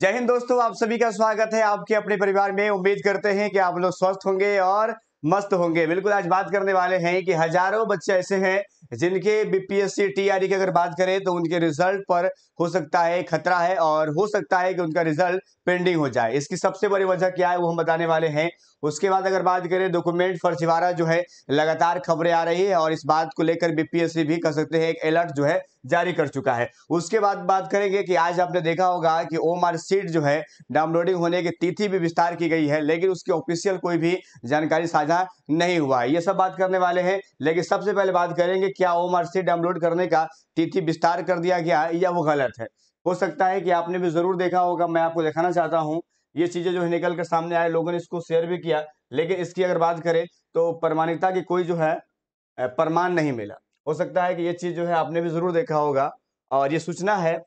जय हिंद दोस्तों, आप सभी का स्वागत है आपके अपने परिवार में। उम्मीद करते हैं कि आप लोग स्वस्थ होंगे और मस्त होंगे। बिल्कुल, आज बात करने वाले हैं कि हजारों बच्चे ऐसे हैं जिनके बीपीएससी टीआरई की अगर बात करें तो उनके रिजल्ट पर हो सकता है खतरा है और हो सकता है कि उनका रिजल्ट पेंडिंग हो जाए। इसकी सबसे बड़ी वजह क्या है वो हम बताने वाले हैं। उसके बाद अगर बात करें डॉक्यूमेंट फर्जीवाड़ा जो है, लगातार खबरें आ रही है और इस बात को लेकर बीपीएससी भी कह सकते हैं एक अलर्ट जो है जारी कर चुका है। उसके बाद बात करेंगे कि आज आपने देखा होगा कि ओमार सीट जो है डाउनलोडिंग होने की तिथि भी विस्तार की गई है, लेकिन उसकी ऑफिशियल कोई भी जानकारी साझा नहीं हुआ है। ये सब बात करने वाले हैं, लेकिन सबसे पहले बात करेंगे क्या ओमार सीट डाउनलोड करने का तिथि विस्तार कर दिया गया है या वो गलत है। हो सकता है कि आपने भी जरूर देखा होगा, मैं आपको दिखाना चाहता हूँ। ये चीजें जो है निकल कर सामने आए, लोगों ने इसको शेयर भी किया, लेकिन इसकी अगर बात करें तो प्रमाणिकता की कोई जो है प्रमाण नहीं मिला। हो सकता है कि ये चीज जो है आपने भी जरूर देखा होगा। और ये सूचना है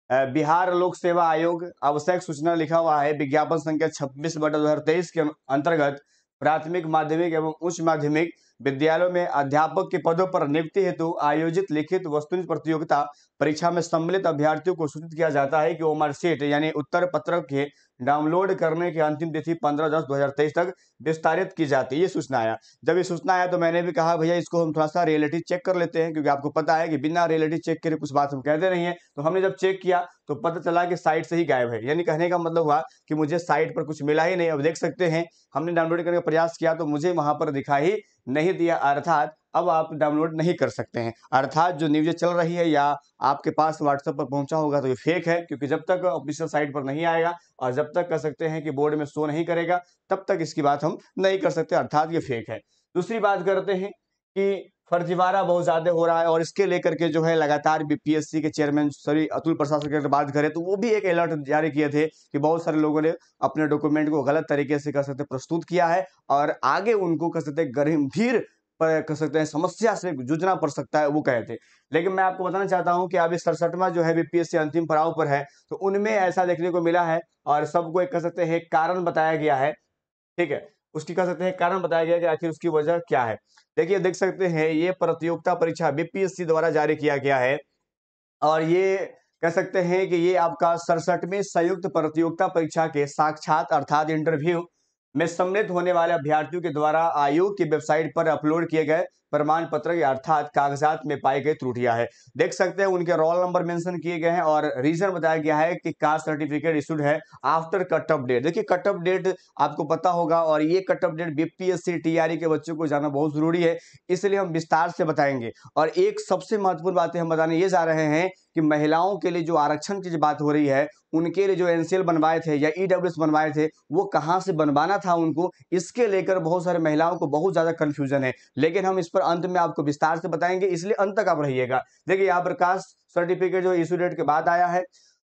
बिहार लोक सेवा आयोग आवश्यक सूचना लिखा हुआ है विज्ञापन संख्या 26/2023 के अंतर्गत प्राथमिक माध्यमिक एवं उच्च माध्यमिक विद्यालयों में अध्यापक के पदों पर नियुक्ति हेतु आयोजित लिखित वस्तुनिष्ठ प्रतियोगिता परीक्षा में सम्मिलित अभ्यर्थियों को सूचित किया जाता है कि वो मार्कशीट यानी उत्तर पत्रक के डाउनलोड करने की अंतिम तिथि 15/10/2023 तक विस्तारित की जाती है। ये सूचना आया। जब ये सूचना आया तो मैंने भी कहा भैया इसको हम थोड़ा सा रियलिटी चेक कर लेते हैं, क्योंकि आपको पता है कि बिना रियलिटी चेक करे कुछ बात हम कहते नहीं है। तो हमने जब चेक किया तो पता चला कि साइट से ही गायब है। यानी कहने का मतलब हुआ कि मुझे साइट पर कुछ मिला ही नहीं। अब देख सकते हैं, हमने डाउनलोड करने का प्रयास किया तो मुझे वहां पर दिखाई नहीं दिया, अर्थात अब आप डाउनलोड नहीं कर सकते हैं। अर्थात जो न्यूज़ चल रही है या आपके पास व्हाट्सएप पर पहुंचा होगा तो ये फेक है, क्योंकि जब तक ऑफिशियल साइट पर नहीं आएगा और जब तक कह सकते हैं कि बोर्ड में शो नहीं करेगा तब तक इसकी बात हम नहीं कर सकते, अर्थात ये फेक है। दूसरी बात करते हैं कि फर्जीवाड़ा बहुत ज्यादा हो रहा है और इसके लेकर के जो है लगातार बीपीएससी के चेयरमैन सॉरी अतुल प्रसाद की अगर बात करें तो वो भी एक अलर्ट जारी किए थे कि बहुत सारे लोगों ने अपने डॉक्यूमेंट को गलत तरीके से कह सकते प्रस्तुत किया है और आगे उनको कह सकते गंभीर पर कह सकते हैं समस्या से जूझना पड़ सकता है, वो कहे थे। लेकिन मैं आपको बताना चाहता हूं कि अभी 67वां जो है बीपीएससी अंतिम पड़ाव पर है, तो उनमें ऐसा देखने को मिला है और सबको एक कह सकते हैं एक कारण बताया गया है। ठीक है, उसकी कह सकते हैं कारण बताया गया कि आखिर उसकी वजह क्या है। देखिए, देख सकते हैं ये प्रतियोगिता परीक्षा बीपीएससी द्वारा जारी किया गया है और ये कह सकते हैं कि ये आपका 67वीं संयुक्त प्रतियोगिता परीक्षा के साक्षात अर्थात इंटरव्यू में सम्मिलित होने वाले अभ्यर्थियों के द्वारा आयोग की वेबसाइट पर अपलोड किए गए प्रमाण पत्र अर्थात कागजात में पाई गई त्रुटियां है। देख सकते हैं उनके रोल नंबर मेंशन किए गए हैं और रीजन बताया गया है कि कास्ट सर्टिफिकेट इशूड है आफ्टर कट ऑफ डेट। देखिए, कट ऑफ डेट आपको पता होगा और ये cut off date BPSC TRE के बच्चों को जाना बहुत जरूरी है, इसलिए हम विस्तार से बताएंगे। और एक सबसे महत्वपूर्ण बातें हम बताने ये जा रहे हैं कि महिलाओं के लिए जो आरक्षण की जो बात हो रही है, उनके लिए जो एनसीएल बनवाए थे या ईडब्ल्यूएस बनवाए थे, वो कहां से बनवाना था उनको, इसके लेकर बहुत सारे महिलाओं को बहुत ज्यादा कंफ्यूजन है। लेकिन हम इस पर अंत में आपको विस्तार से बताएंगे, इसलिए अंत तक आप रहिएगा। देखिए, यहाँ पर कास्ट सर्टिफिकेट जो इशू डेट के बाद आया है,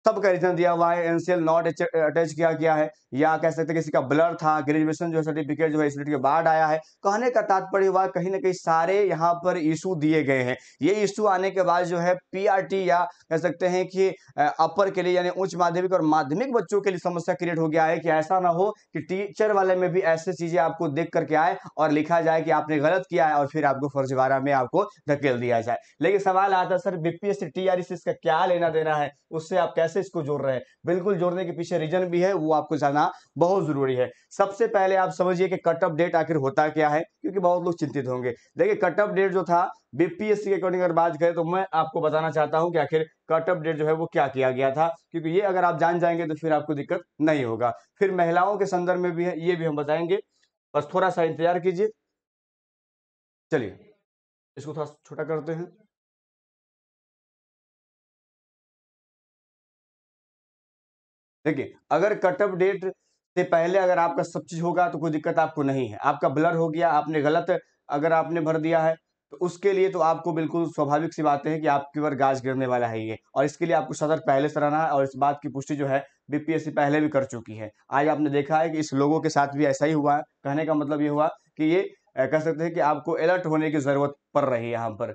सबका रीजन दिया हुआ है। एनसीएल नॉट अटैच किया गया है, या कह सकते हैं किसी का ब्लर था, ग्रेजुएशन जो सर्टिफिकेट जो है इस के बाद आया है। कहने का तात्पर्य हुआ कहीं ना कहीं सारे यहाँ पर इशू दिए गए हैं। ये इशू आने के बाद जो है पीआरटी या कह सकते हैं कि अपर के लिए यानी उच्च माध्यमिक और माध्यमिक बच्चों के लिए समस्या क्रिएट हो गया है कि ऐसा ना हो कि टीचर वाले में भी ऐसी चीजें आपको देख करके आए और लिखा जाए कि आपने गलत किया है और फिर आपको फर्जीवाड़ा में आपको धकेल दिया जाए। लेकिन सवाल आता है सर बीपीएससी टीआरई से इसका क्या लेना देना है, उससे आप कैसे इसको जोड़ रहे हैं। बिल्कुल जोड़ने के पीछे रीजन भी है, वो आपको जानना बहुत जरूरी है। सबसे पहले आप समझिए कि कट ऑफ डेट आखिर होता क्या है, क्योंकि बहुत लोग चिंतित होंगे। देखिए, कट ऑफ डेट जो था बीपीएससी के अकॉर्डिंग अगर बात करें तो मैं आपको बताना चाहता हूं कि आखिर कट ऑफ डेट जो है वो क्या किया गया था, क्योंकि ये अगर आप जान जाएंगे तो फिर आपको दिक्कत नहीं होगा। फिर महिलाओं के संदर्भ में भी है, ये भी हम बताएंगे, बस थोड़ा सा इंतजार कीजिए। चलिए, इसको थोड़ा छोटा करते हैं। देखिए, अगर कट ऑफ डेट से पहले अगर आपका सब चीज होगा तो कोई दिक्कत आपको नहीं है। आपका ब्लर हो गया, आपने गलत अगर आपने भर दिया है तो उसके लिए तो आपको बिल्कुल स्वाभाविक सी बात है कि आपके ऊपर गाज गिरने वाला है ये, और इसके लिए आपको सतर्क पहले से रहना है। और इस बात की पुष्टि जो है बीपीएससी पहले भी कर चुकी है। आज आपने देखा है कि इस लोगों के साथ भी ऐसा ही हुआ है। कहने का मतलब ये हुआ कि ये कह सकते हैं कि आपको अलर्ट होने की जरूरत पड़ रही है। यहाँ पर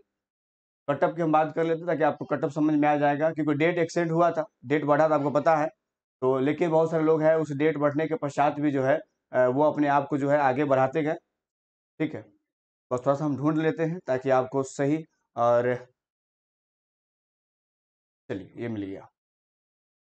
कटअप की हम बात कर लेते हैं ताकि आपको कटअप समझ में आ जाएगा, क्योंकि डेट एक्सटेंड हुआ था, डेट बढ़ा था, आपको पता है। तो लेकिन बहुत सारे लोग हैं उस डेट बढ़ने के पश्चात भी जो है वो अपने आप को जो है आगे बढ़ाते गए। ठीक है, बस थोड़ा सा हम ढूंढ लेते हैं ताकि आपको सही। और चलिए, ये मिल गया।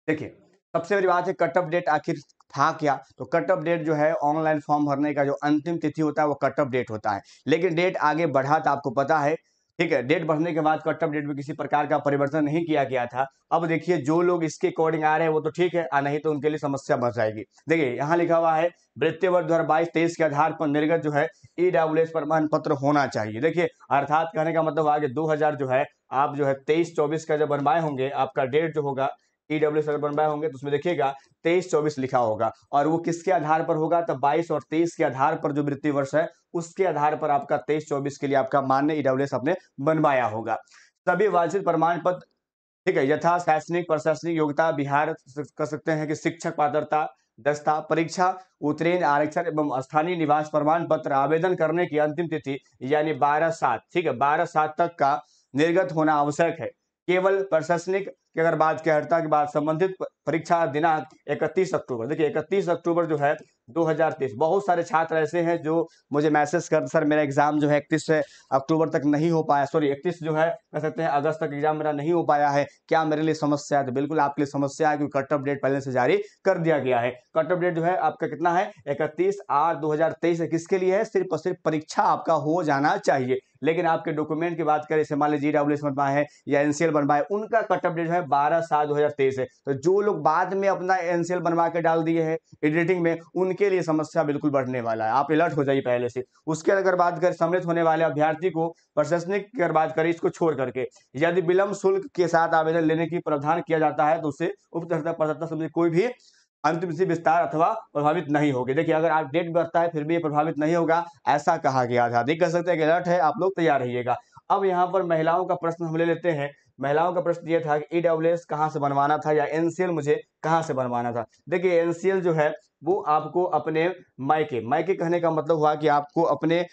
देखिए, सबसे बड़ी बात है कट ऑफ डेट आखिर था क्या? तो कट ऑफ डेट जो है ऑनलाइन फॉर्म भरने का जो अंतिम तिथि होता है वो कट ऑफ डेट होता है। लेकिन डेट आगे बढ़ा था आपको पता है, ठीक है? डेट बढ़ने के बाद कट ऑफ डेट में किसी प्रकार का परिवर्तन नहीं किया गया था। अब देखिए जो लोग इसके अकॉर्डिंग आ रहे हैं वो तो ठीक है, नहीं तो उनके लिए समस्या बढ़ जाएगी। देखिए यहाँ लिखा हुआ है वित्तीय वर्ष 2022-23 के आधार पर निर्गत जो है ईडब्ल्यूएस प्रमाण पत्र होना चाहिए। देखिए अर्थात कहने का मतलब आगे 2000 जो है आप जो है 23-24 का जब बनवाए होंगे, आपका डेट जो होगा ईडब्ल्यूएस अगर बनवाए होंगे तो उसमें देखिएगा 23-24 लिखा होगा और वो किसके आधार पर होगा? तो 22 और 23 के आधार पर जो वित्तीय वर्ष है उसके आधार पर आपका 23-24 के लिए आपका मान्य ईडब्ल्यूएस आपने बनवाया होगा। सभी वांछित प्रमाण पत्र, ठीक है, यथा शैक्षणिक प्रशासनिक योग्यता बिहार कर सकते हैं कि शिक्षक पात्रता दस्ता परीक्षा उत्तीर्ण आरक्षण एवं स्थानीय निवास प्रमाण पत्र आवेदन करने की अंतिम तिथि यानी 12/7, ठीक है, 12/7 तक का निर्गत होना आवश्यक है। केवल प्रशासनिक की अगर बात की अर्हता की बात संबंधित परीक्षा दिनांक 31 अक्टूबर, देखिए 31 अक्टूबर जो है 2023। बहुत सारे छात्र ऐसे हैं जो मुझे मैसेज कर सर मेरा एग्जाम जो है 31 अक्टूबर तक नहीं हो पाया, सॉरी 31 जो है कह सकते हैं अगस्त तक एग्जाम मेरा नहीं हो पाया है, क्या मेरे लिए समस्या है? तो बिल्कुल आपके लिए समस्या है क्योंकि कट ऑफ डेट पहले से जारी कर दिया गया है। कट ऑफ डेट जो है आपका कितना है? 31/8/2023 किसके लिए है? सिर्फ और सिर्फ परीक्षा आपका हो जाना चाहिए। लेकिन आपके डॉक्यूमेंट की बात करें, मान लीजिए ईडब्ल्यूएस बनवाए है या एनसीएल बनवाए, उनका कट ऑफ डेट जो है 12/7/2023 है। तो जो लोग बाद में अपना एनसीएल बनवा के डाल दिए हैं एडिटिंग में, उनके लिए समस्या बिल्कुल बढ़ने वाला है। आप अलर्ट हो जाइए पहले से। उसके अगर बात करें सम्मिलित होने वाले अभ्यर्थी को प्रशासनिक की अगर बात करें इसको छोड़ करके, यदि विलंब शुल्क के साथ आवेदन लेने की प्रावधान किया जाता है तो उससे उक्त पात्रता संबंधी कोई भी अंतिम तिथि विस्तार अथवा प्रभावित नहीं होगी। देखिए अगर आप डेट बढ़ता है फिर भी ये प्रभावित नहीं होगा, ऐसा कहा गया था। देख कर सकते हैं कि अलर्ट है, आप लोग तैयार रहिएगा। अब यहाँ पर महिलाओं का प्रश्न हम ले लेते हैं। महिलाओं का प्रश्न ये था कि ईडब्ल्यूएस कहाँ से बनवाना था या एनसीएल मुझे कहाँ से बनवाना था। देखिए एनसीएल जो है वो आपको अपने मायके, मायके कहने का मतलब हुआ कि आपको अपने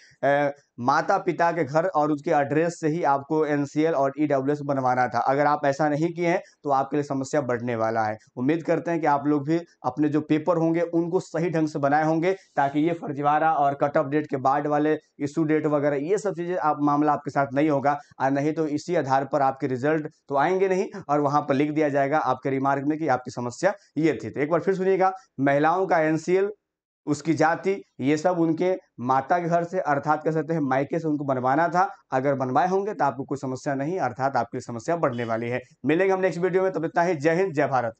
माता पिता के घर और उसके एड्रेस से ही आपको एनसीएल और ईडब्ल्यूएस बनवाना था। अगर आप ऐसा नहीं किए हैं तो आपके लिए समस्या बढ़ने वाला है। उम्मीद करते हैं कि आप लोग भी अपने जो पेपर होंगे उनको सही ढंग से बनाए होंगे ताकि ये फर्जीवाड़ा और कट ऑफ डेट के बाद वाले इशू डेट वगैरह ये सब चीजें आप मामला आपके साथ नहीं होगा। और नहीं तो इसी आधार पर आपके रिजल्ट तो आएंगे नहीं और वहां पर लिख दिया जाएगा आपके रिमार्क में कि आपकी समस्या ये थी। तो एक बार फिर सुनिएगा, महिलाओं का एनसीएल, उसकी जाति, ये सब उनके माता के घर से अर्थात कह सकते हैं मायके से उनको बनवाना था। अगर बनवाए होंगे तो आपको कोई समस्या नहीं, अर्थात आपकी समस्या बढ़ने वाली है। मिलेंगे हम नेक्स्ट वीडियो में, तब इतना ही। जय हिंद, जय भारत।